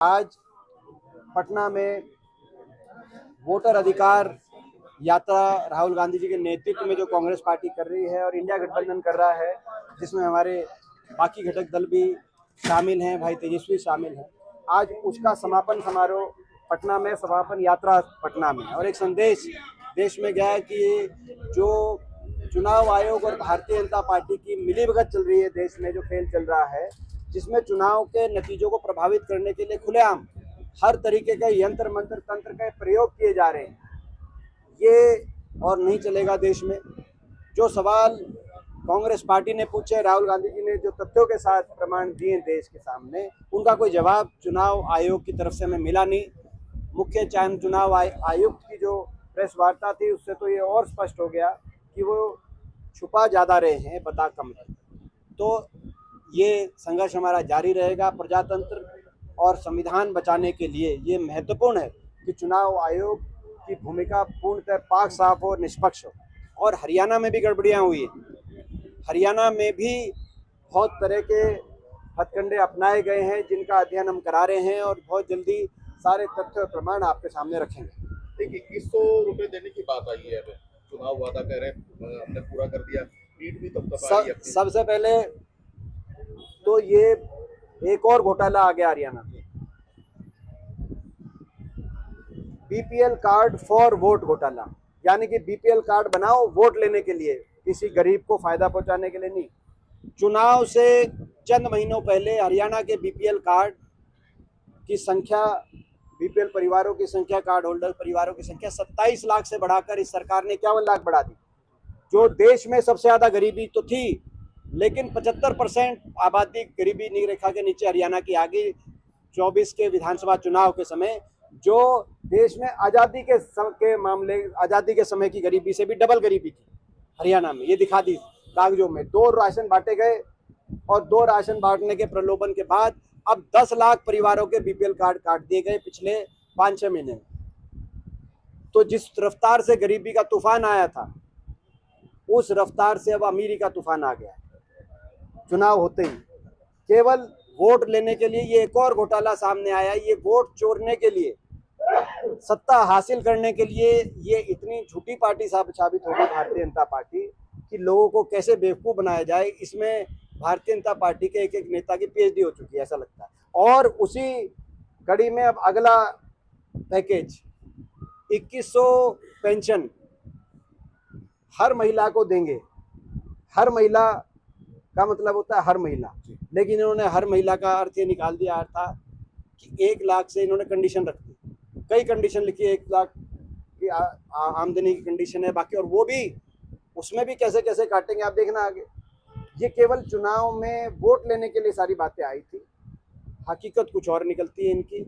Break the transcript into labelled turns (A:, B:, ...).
A: आज पटना में वोटर अधिकार यात्रा राहुल गांधी जी के नेतृत्व में जो कांग्रेस पार्टी कर रही है और इंडिया गठबंधन कर रहा है, जिसमें हमारे बाकी घटक दल भी शामिल हैं, भाई तेजस्वी शामिल हैं। आज उसका समापन समारोह पटना में, समापन यात्रा पटना में, और एक संदेश देश में गया कि जो चुनाव आयोग और भारतीय जनता पार्टी की मिलीभगत चल रही है, देश में जो खेल चल रहा है, जिसमें चुनाव के नतीजों को प्रभावित करने के लिए खुलेआम हर तरीके का यंत्र मंत्र तंत्र का प्रयोग किए जा रहे हैं, ये और नहीं चलेगा देश में। जो सवाल कांग्रेस पार्टी ने पूछे, राहुल गांधी जी ने जो तथ्यों के साथ प्रमाण दिए देश के सामने, उनका कोई जवाब चुनाव आयोग की तरफ से हमें मिला नहीं। मुख्य चुनाव आयुक्त की जो प्रेस वार्ता थी, उससे तो ये और स्पष्ट हो गया कि वो छुपा ज़्यादा रहे हैं, बता कम है। तो ये संघर्ष हमारा जारी रहेगा। प्रजातंत्र और संविधान बचाने के लिए ये महत्वपूर्ण है कि चुनाव आयोग की भूमिका पूर्णतः पाक साफ और निष्पक्ष हो। और हरियाणा में भी गड़बड़ियाँ हुई हैं। हरियाणा में भी बहुत तरह के हथकंडे अपनाए गए हैं, जिनका अध्ययन हम करा रहे हैं और बहुत जल्दी सारे तथ्य और प्रमाण आपके सामने रखेंगे।
B: देखिए, 2100 रुपए देने की बात आई है। चुनाव वादा कह रहे हैं, हमने पूरा कर दिया। नीट भी तब आई है।
A: सबसे पहले तो ये एक और घोटाला आ गया हरियाणा में, बीपीएल कार्ड फॉर वोट घोटाला। यानी कि बीपीएल कार्ड बनाओ वोट लेने के लिए, किसी गरीब को फायदा पहुंचाने के लिए नहीं। चुनाव से चंद महीनों पहले हरियाणा के बीपीएल कार्ड की संख्या, बीपीएल परिवारों की संख्या, कार्ड होल्डर परिवारों की संख्या 27 लाख से बढ़ाकर इस सरकार ने 51 लाख बढ़ा दी। जो देश में सबसे ज्यादा गरीबी तो थी, लेकिन 75% आबादी गरीबी रेखा के नीचे हरियाणा की आ गई। 24 के विधानसभा चुनाव के समय जो देश में आज़ादी के मामले, आज़ादी के समय की गरीबी से भी डबल गरीबी थी हरियाणा में, ये दिखा दी कागजों में। 2 राशन बांटे गए और 2 राशन बांटने के प्रलोभन के बाद अब 10 लाख परिवारों के बीपीएल कार्ड काट दिए गए पिछले 5-6 महीने में। तो जिस रफ्तार से गरीबी का तूफान आया था, उस रफ्तार से अब अमीरी का तूफान आ गया। चुनाव होते ही केवल वोट लेने के लिए ये एक और घोटाला सामने आया। ये वोट चोरने के लिए, सत्ता हासिल करने के लिए ये इतनी झूठी पार्टी साबित हो गई भारतीय जनता पार्टी कि लोगों को कैसे बेवकूफ़ बनाया जाए, इसमें भारतीय जनता पार्टी के एक नेता की पीएचडी हो चुकी है, ऐसा लगता है। और उसी कड़ी में अब अगला पैकेज 2100 पेंशन हर महिला को देंगे। हर महिला का मतलब होता है हर महिला, लेकिन इन्होंने हर महिला का अर्थ ये निकाल दिया था कि 1 लाख से इन्होंने कंडीशन रख दी। कई कंडीशन लिखी है, 1 लाख की आमदनी की कंडीशन है बाकी, और वो भी उसमें भी कैसे कैसे काटेंगे आप देखना आगे। ये केवल चुनाव में वोट लेने के लिए सारी बातें आई थी, हकीकत कुछ और निकलती है इनकी।